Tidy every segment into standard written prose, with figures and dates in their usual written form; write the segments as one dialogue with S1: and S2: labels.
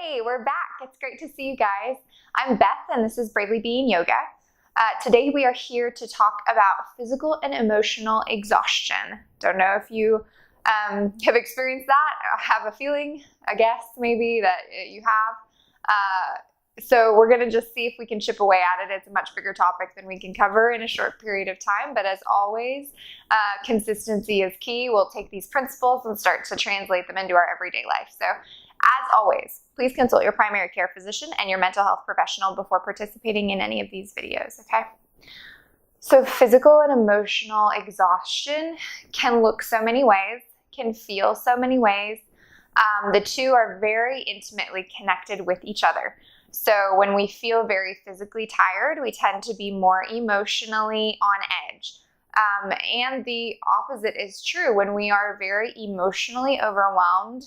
S1: Hey, we're back. It's great to see you guys. I'm Beth, and this is Bravely Being Yoga. Today we are here to talk about physical and emotional exhaustion. Don't know if you have experienced that. I have a feeling, I guess, maybe that you have. So we're going to just see if we can chip away at it. It's a much bigger topic than we can cover in a short period of time. But as always, consistency is key. We'll take these principles and start to translate them into our everyday life. So as always, please consult your primary care physician and your mental health professional before participating in any of these videos, okay? So physical and emotional exhaustion can look so many ways, can feel so many ways. The two are very intimately connected with each other. So when we feel very physically tired, we tend to be more emotionally on edge. And the opposite is true. When we are very emotionally overwhelmed,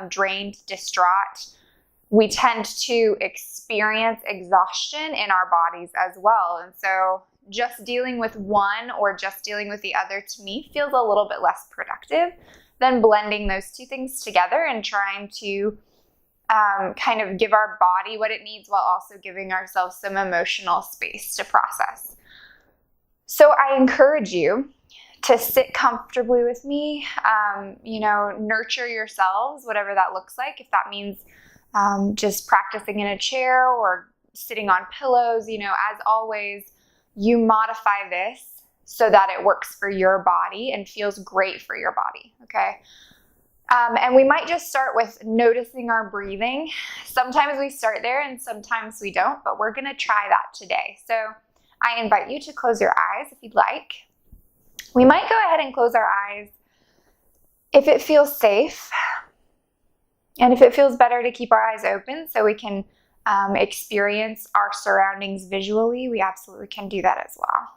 S1: drained, distraught, we tend to experience exhaustion in our bodies as well. And so just dealing with one or just dealing with the other, to me, feels a little bit less productive than blending those two things together and trying to kind of give our body what it needs while also giving ourselves some emotional space to process. So I encourage you to sit comfortably with me, nurture yourselves, whatever that looks like. If that means just practicing in a chair or sitting on pillows, as always, you modify this so that it works for your body and feels great for your body, okay? And we might just start with noticing our breathing. Sometimes we start there and sometimes we don't, but we're going to try that today. So I invite you to close your eyes if you'd like. We might go ahead and close our eyes if it feels safe and if it feels better to keep our eyes open so we can experience our surroundings visually. We absolutely can do that as well.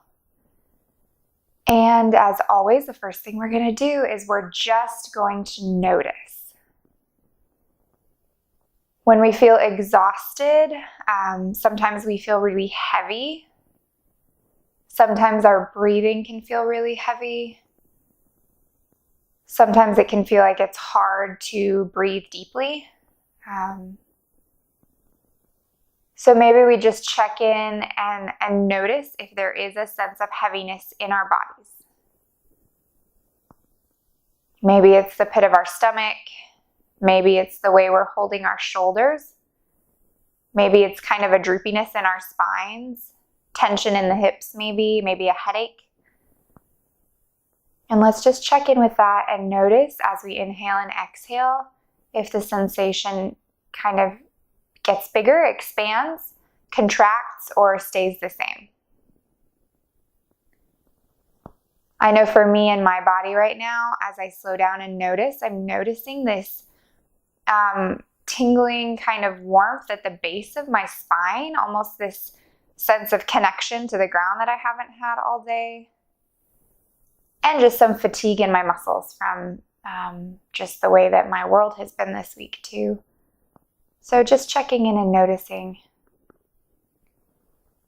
S1: And as always, the first thing we're going to do is we're just going to notice. When we feel exhausted, sometimes we feel really heavy. Sometimes our breathing can feel really heavy. Sometimes it can feel like it's hard to breathe deeply. So maybe we just check in and notice if there is a sense of heaviness in our bodies. Maybe it's the pit of our stomach. Maybe it's the way we're holding our shoulders. Maybe it's kind of a droopiness in our spines, tension in the hips maybe a headache. And let's just check in with that and notice as we inhale and exhale if the sensation kind of gets bigger, expands, contracts, or stays the same. I know for me and my body right now, as I slow down and notice, I'm noticing this tingling kind of warmth at the base of my spine, almost this sense of connection to the ground that I haven't had all day, and just some fatigue in my muscles from just the way that my world has been this week too. So just checking in and noticing.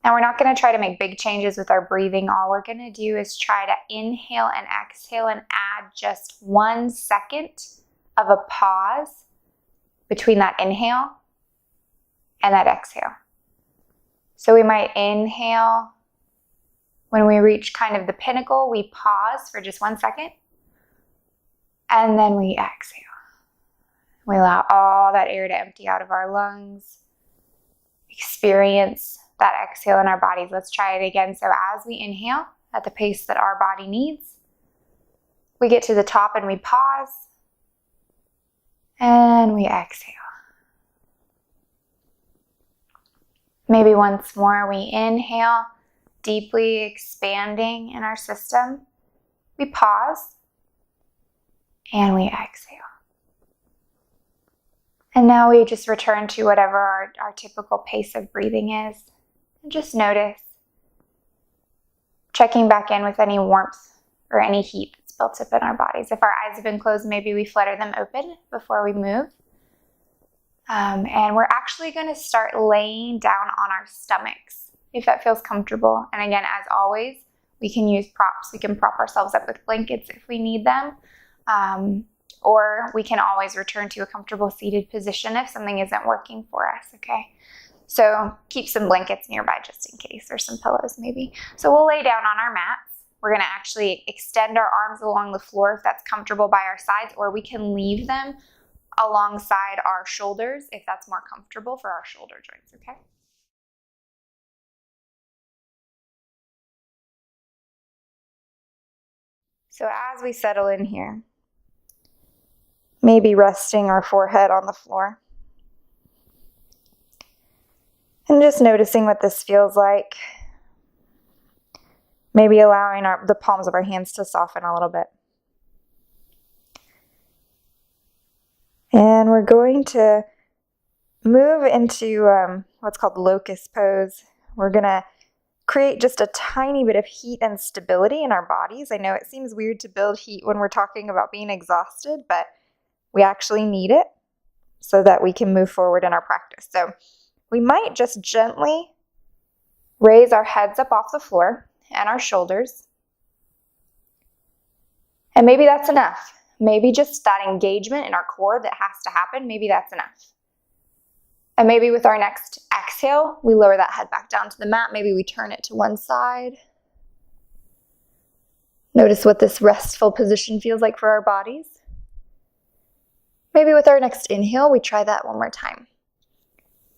S1: Now we're not going to try to make big changes with our breathing. All we're going to do is try to inhale and exhale and add just 1 second of a pause between that inhale and that exhale. So we might inhale. When we reach kind of the pinnacle, we pause for just 1 second. And then we exhale. We allow all that air to empty out of our lungs. Experience that exhale in our bodies. Let's try it again. So as we inhale at the pace that our body needs, we get to the top and we pause. And we exhale. Maybe once more we inhale, deeply expanding in our system. We pause. And we exhale. And now we just return to whatever our typical pace of breathing is. And just notice. Checking back in with any warmth or any heat that's built up in our bodies. If our eyes have been closed, maybe we flutter them open before we move. And we're actually going to start laying down on our stomachs, if that feels comfortable. And again, as always, we can use props. We can prop ourselves up with blankets if we need them. or we can always return to a comfortable seated position if something isn't working for us, okay? So keep some blankets nearby just in case, or some pillows maybe. So we'll lay down on our mats. We're gonna actually extend our arms along the floor if that's comfortable by our sides, or we can leave them alongside our shoulders if that's more comfortable for our shoulder joints, okay? So as we settle in here, maybe resting our forehead on the floor. And just noticing what this feels like. Maybe allowing the palms of our hands to soften a little bit. And we're going to move into what's called locust pose. We're going to create just a tiny bit of heat and stability in our bodies. I know it seems weird to build heat when we're talking about being exhausted, but we actually need it so that we can move forward in our practice. So we might just gently raise our heads up off the floor and our shoulders. And maybe that's enough. Maybe just that engagement in our core that has to happen, maybe that's enough. And maybe with our next exhale, we lower that head back down to the mat. Maybe we turn it to one side. Notice what this restful position feels like for our bodies. Maybe with our next inhale, we try that one more time.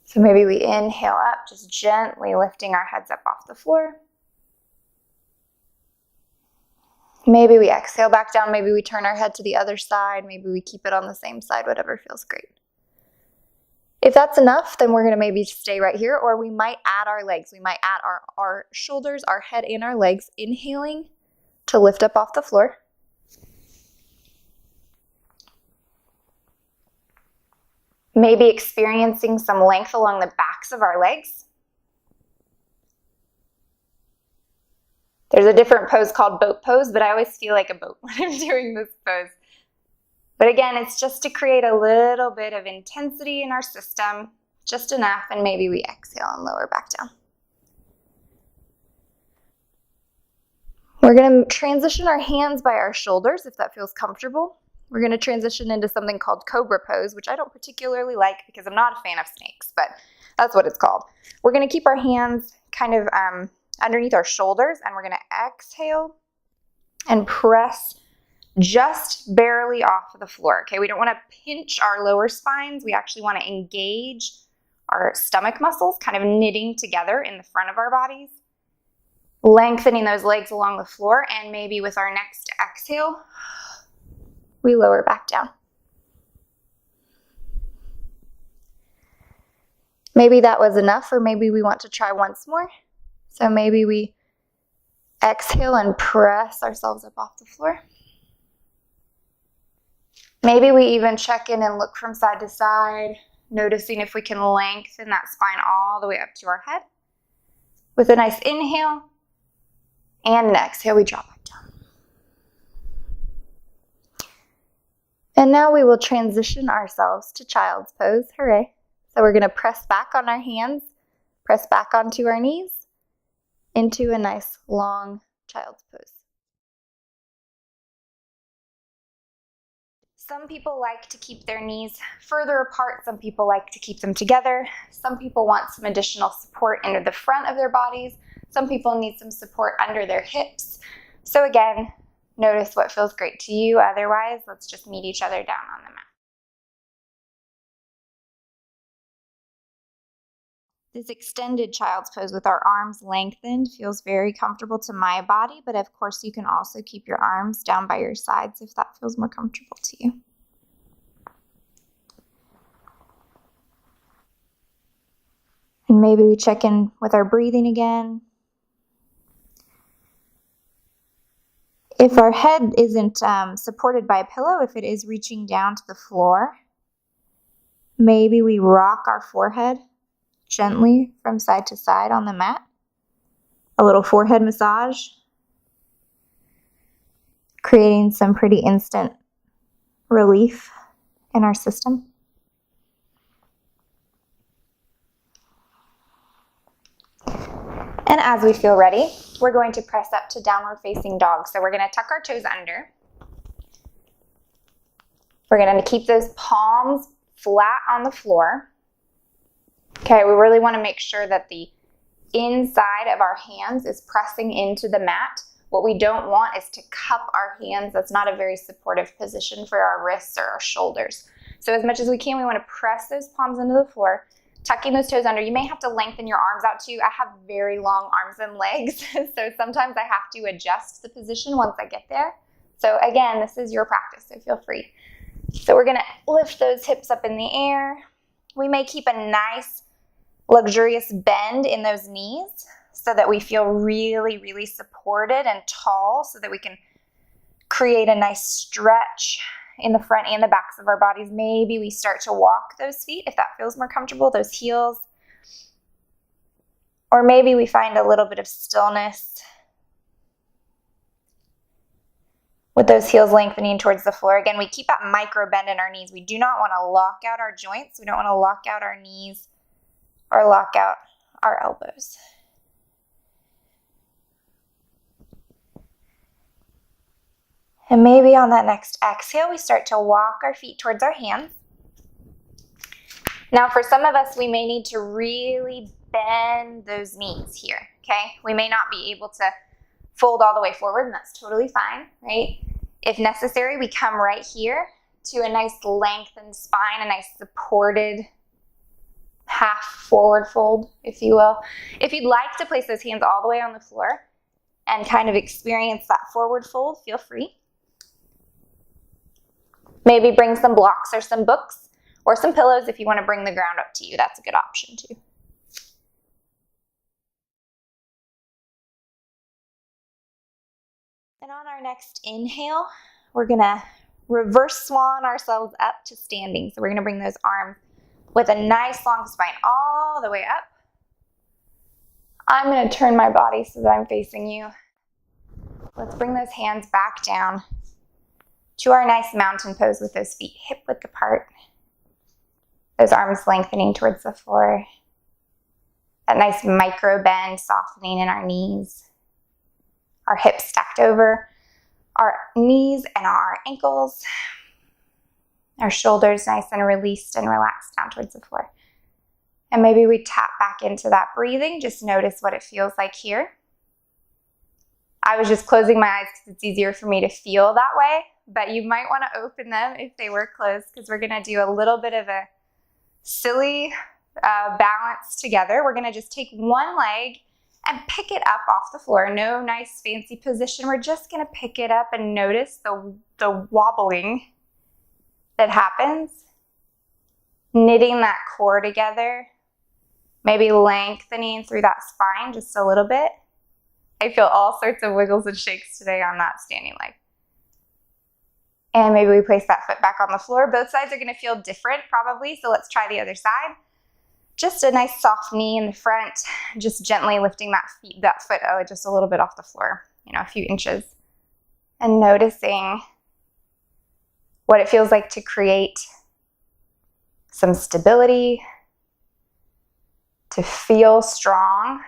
S1: So maybe we inhale up, just gently lifting our heads up off the floor. Maybe we exhale back down. Maybe we turn our head to the other side. Maybe we keep it on the same side, whatever feels great. If that's enough, then we're going to maybe stay right here, or we might add our legs. We might add our shoulders, our head, and our legs, inhaling to lift up off the floor. Maybe experiencing some length along the backs of our legs. There's a different pose called boat pose, but I always feel like a boat when I'm doing this pose. But again, it's just to create a little bit of intensity in our system, just enough, and maybe we exhale and lower back down. We're going to transition our hands by our shoulders if that feels comfortable. We're going to transition into something called Cobra Pose, which I don't particularly like because I'm not a fan of snakes, but that's what it's called. We're going to keep our hands kind of underneath our shoulders, and we're going to exhale and press just barely off of the floor, okay? We don't want to pinch our lower spines. We actually want to engage our stomach muscles, kind of knitting together in the front of our bodies, lengthening those legs along the floor, and maybe with our next exhale, we lower back down. Maybe that was enough, or maybe we want to try once more. So maybe we exhale and press ourselves up off the floor. Maybe we even check in and look from side to side, noticing if we can lengthen that spine all the way up to our head. With a nice inhale and an exhale, we drop back down. And now we will transition ourselves to child's pose. Hooray. So we're going to press back on our hands, press back onto our knees, into a nice long child's pose. Some people like to keep their knees further apart. Some people like to keep them together. Some people want some additional support into the front of their bodies. Some people need some support under their hips. So again, notice what feels great to you. Otherwise, let's just meet each other down on the mat. This extended child's pose with our arms lengthened feels very comfortable to my body, but of course you can also keep your arms down by your sides if that feels more comfortable to you. And maybe we check in with our breathing again. If our head isn't supported by a pillow, if it is reaching down to the floor, maybe we rock our forehead gently from side to side on the mat. A little forehead massage, creating some pretty instant relief in our system. And as we feel ready, we're going to press up to downward facing dog. So we're going to tuck our toes under. We're going to keep those palms flat on the floor. Okay, we really want to make sure that the inside of our hands is pressing into the mat. What we don't want is to cup our hands. That's not a very supportive position for our wrists or our shoulders. So as much as we can, we want to press those palms into the floor, tucking those toes under. You may have to lengthen your arms out too. I have very long arms and legs, so sometimes I have to adjust the position once I get there. So again, this is your practice, so feel free. So we're gonna lift those hips up in the air. We may keep a nice, luxurious bend in those knees so that we feel really, really supported and tall so that we can create a nice stretch in the front and the backs of our bodies. Maybe we start to walk those feet if that feels more comfortable, those heels. Or maybe we find a little bit of stillness with those heels lengthening towards the floor. Again, we keep that micro bend in our knees. We do not want to lock out our joints. We don't want to lock out our knees or lock out our elbows. And maybe on that next exhale, we start to walk our feet towards our hands. Now, for some of us, we may need to really bend those knees here, okay? We may not be able to fold all the way forward, and that's totally fine, right? If necessary, we come right here to a nice lengthened spine, a nice supported half forward fold, if you will. If you'd like to place those hands all the way on the floor and kind of experience that forward fold, feel free. Maybe bring some blocks or some books or some pillows if you want to bring the ground up to you. That's a good option too. And on our next inhale, we're going to reverse swan ourselves up to standing. So we're going to bring those arms with a nice long spine all the way up. I'm going to turn my body so that I'm facing you. Let's bring those hands back down to our nice mountain pose with those feet hip width apart. Those arms lengthening towards the floor. That nice micro bend softening in our knees. Our hips stacked over our knees and our ankles. Our shoulders nice and released and relaxed down towards the floor. And maybe we tap back into that breathing. Just notice what it feels like here. I was just closing my eyes because it's easier for me to feel that way, but you might want to open them if they were closed because we're going to do a little bit of a silly balance together. We're going to just take one leg and pick it up off the floor. No nice fancy position. We're just going to pick it up and notice the wobbling that happens. Knitting that core together. Maybe lengthening through that spine just a little bit. I feel all sorts of wiggles and shakes today on that standing leg. And maybe we place that foot back on the floor. Both sides are going to feel different probably, so let's try the other side. Just a nice soft knee in the front, just gently lifting that foot just a little bit off the floor, a few inches. And noticing what it feels like to create some stability, to feel strong,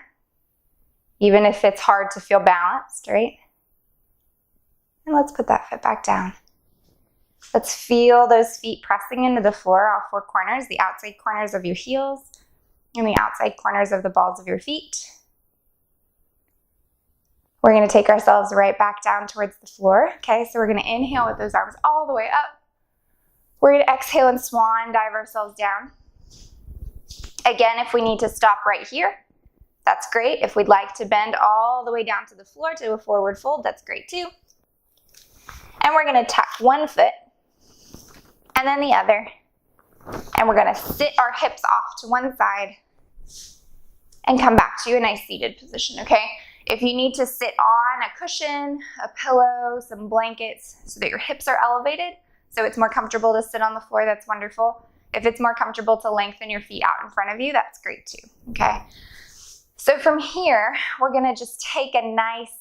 S1: even if it's hard to feel balanced, right? And let's put that foot back down. Let's feel those feet pressing into the floor, all four corners, the outside corners of your heels and the outside corners of the balls of your feet. We're going to take ourselves right back down towards the floor. Okay, so we're going to inhale with those arms all the way up. We're going to exhale and swan dive ourselves down. Again, if we need to stop right here, that's great. If we'd like to bend all the way down to the floor to a forward fold, that's great too. And we're going to tuck one foot and then the other. And we're going to sit our hips off to one side and come back to a nice seated position, okay? If you need to sit on a cushion, a pillow, some blankets so that your hips are elevated, so it's more comfortable to sit on the floor, that's wonderful. If it's more comfortable to lengthen your feet out in front of you, that's great too, okay? So from here, we're going to just take a nice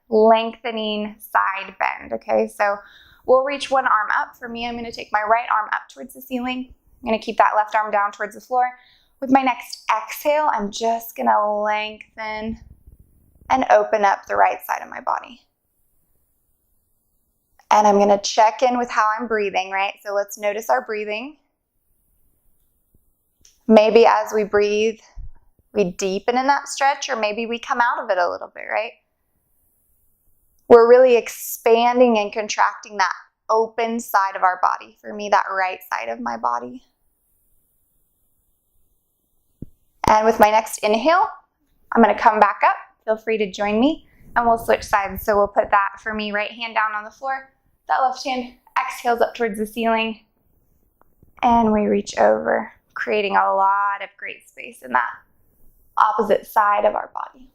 S1: lengthening side bend, okay? So we'll reach one arm up. For me, I'm going to take my right arm up towards the ceiling. I'm going to keep that left arm down towards the floor. With my next exhale, I'm just going to lengthen and open up the right side of my body. And I'm going to check in with how I'm breathing, right? So let's notice our breathing. Maybe as we breathe, we deepen in that stretch, or maybe we come out of it a little bit, right? We're really expanding and contracting that open side of our body. For me, that right side of my body. And with my next inhale, I'm going to come back up. Feel free to join me, and we'll switch sides. So we'll put that, for me, right hand down on the floor. That left hand exhales up towards the ceiling. And we reach over, creating a lot of great space in that opposite side of our body.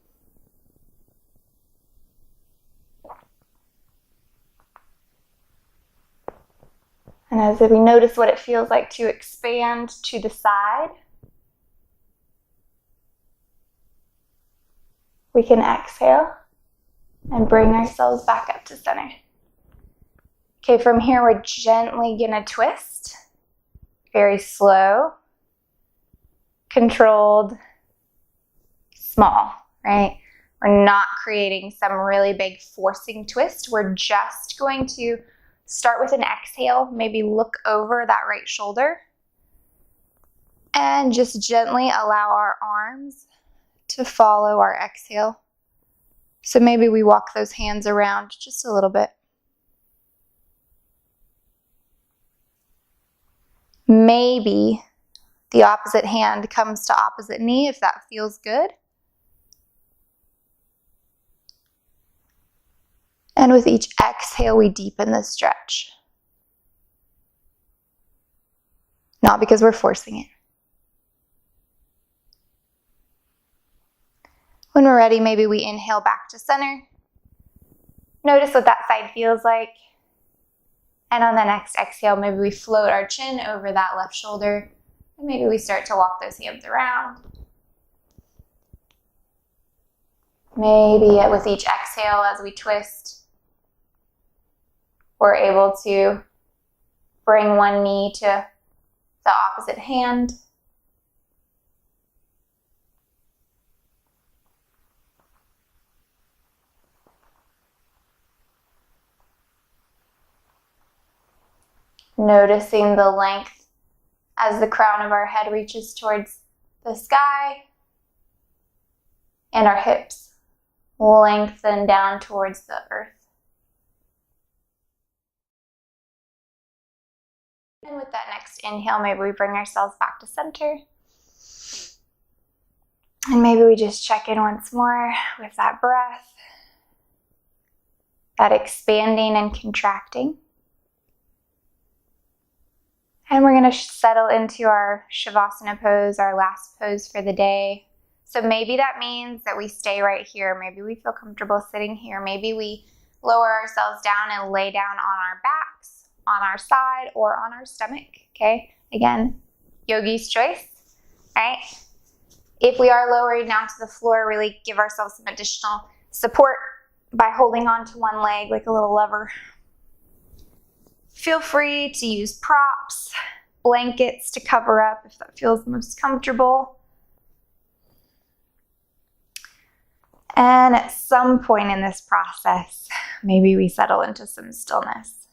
S1: And as we notice what it feels like to expand to the side, we can exhale and bring ourselves back up to center. Okay, from here we're gently gonna twist. Very slow, controlled, small, right? We're not creating some really big forcing twist. We're just going to start with an exhale, maybe look over that right shoulder, and just gently allow our arms to follow our exhale. So maybe we walk those hands around just a little bit. Maybe the opposite hand comes to opposite knee if that feels good. And with each exhale, we deepen the stretch. Not because we're forcing it. When we're ready, maybe we inhale back to center. Notice what that side feels like. And on the next exhale, maybe we float our chin over that left shoulder. And maybe we start to walk those hands around. Maybe with each exhale as we twist, we're able to bring one knee to the opposite hand. Noticing the length as the crown of our head reaches towards the sky, and our hips lengthen down towards the earth. And with that next inhale, maybe we bring ourselves back to center. And maybe we just check in once more with that breath, that expanding and contracting. And we're going to settle into our Shavasana pose, our last pose for the day. So maybe that means that we stay right here. Maybe we feel comfortable sitting here. Maybe we lower ourselves down and lay down on our backs, on our side, or on our stomach. Okay, again, yogi's choice, right? If we are lowering down to the floor, really give ourselves some additional support by holding on to one leg like a little lever. Feel free to use props, blankets to cover up if that feels most comfortable. And at some point in this process, maybe we settle into some stillness.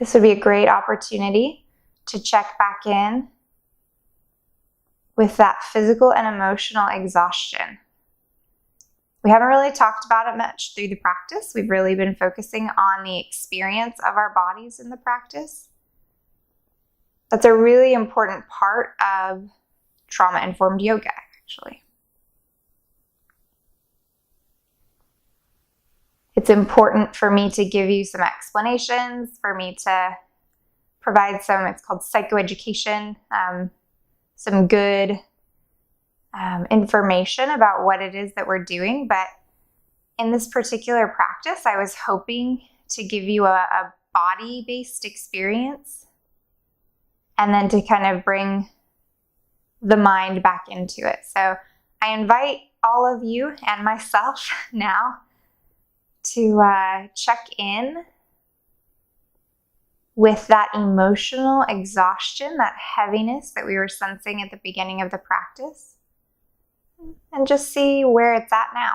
S1: This would be a great opportunity to check back in with that physical and emotional exhaustion. We haven't really talked about it much through the practice. We've really been focusing on the experience of our bodies in the practice. That's a really important part of trauma-informed yoga, actually. It's important for me to give you some explanations, for me to provide some, it's called psychoeducation, some good information about what it is that we're doing. But in this particular practice, I was hoping to give you a body-based experience and then to kind of bring the mind back into it. So I invite all of you and myself now to check in with that emotional exhaustion, that heaviness that we were sensing at the beginning of the practice. and just see where it's at now.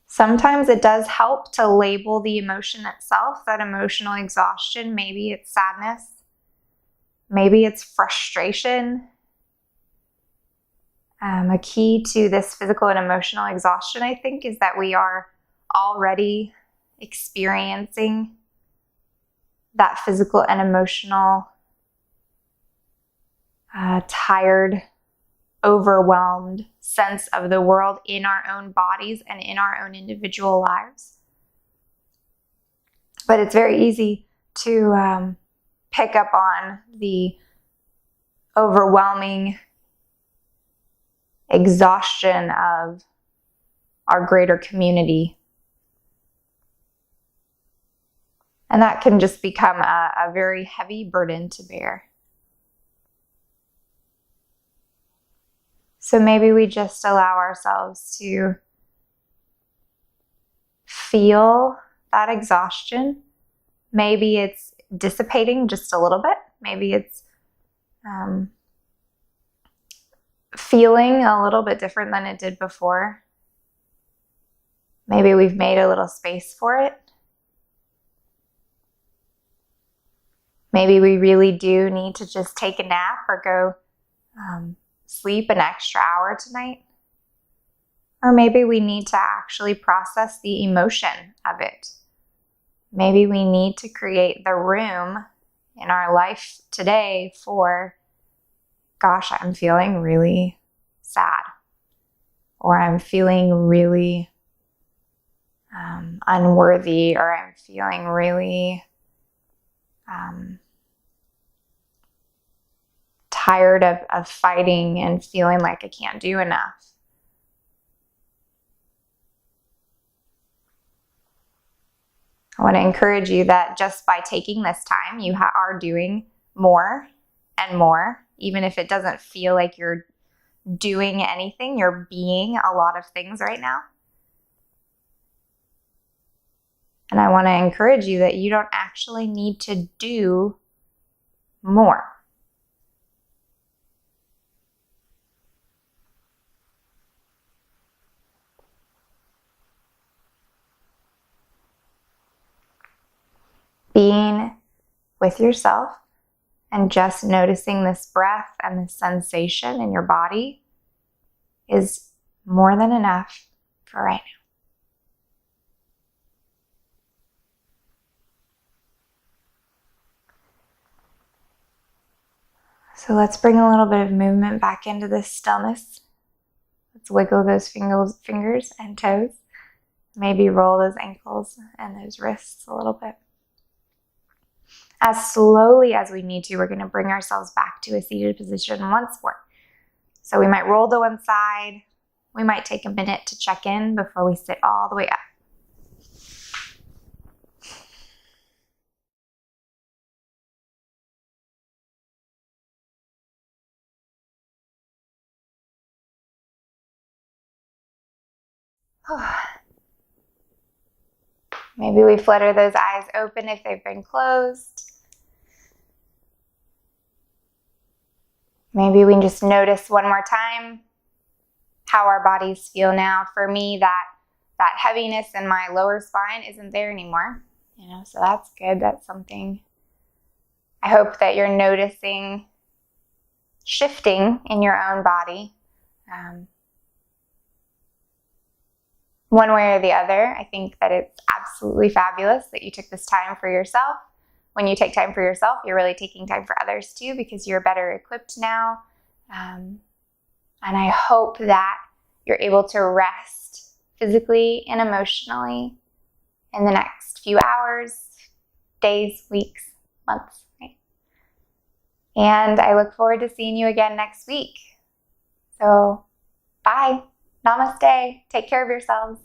S1: Sometimes it does help to label the emotion itself, that emotional exhaustion. Maybe it's sadness. Maybe it's frustration. A key to this physical and emotional exhaustion, I think, is that we are already experiencing that physical and emotional, tired, overwhelmed sense of the world in our own bodies and in our own individual lives. But it's very easy to pick up on the overwhelming exhaustion of our greater community. And that can just become a very heavy burden to bear. So maybe we just allow ourselves to feel that exhaustion. Maybe it's dissipating just a little bit. Maybe it's feeling a little bit different than it did before. Maybe we've made a little space for it. Maybe we really do need to just take a nap or go sleep an extra hour tonight. Or maybe we need to actually process the emotion of it. Maybe we need to create the room in our life today for, gosh, I'm feeling really sad, or I'm feeling really unworthy, or I'm feeling really tired of fighting and feeling like I can't do enough. I want to encourage you that just by taking this time, you are doing more and more. Even if it doesn't feel like you're doing anything, you're being a lot of things right now. And I want to encourage you that you don't actually need to do more. Being with yourself and just noticing this breath and this sensation in your body is more than enough for right now. So let's bring a little bit of movement back into this stillness. Let's wiggle those fingers and toes. Maybe roll those ankles and those wrists a little bit. As slowly as we need to, we're going to bring ourselves back to a seated position once more. So we might roll to one side. We might take a minute to check in before we sit all the way up. Maybe we flutter those eyes open if they've been closed. Maybe we can just notice one more time how our bodies feel now. For me, that heaviness in my lower spine isn't there anymore. So that's good. That's something I hope that you're noticing shifting in your own body. One way or the other. I think that it's absolutely fabulous that you took this time for yourself. When you take time for yourself, you're really taking time for others too, because you're better equipped now. And I hope that you're able to rest physically and emotionally in the next few hours, days, weeks, months, right? And I look forward to seeing you again next week. So, bye. Namaste. Take care of yourselves.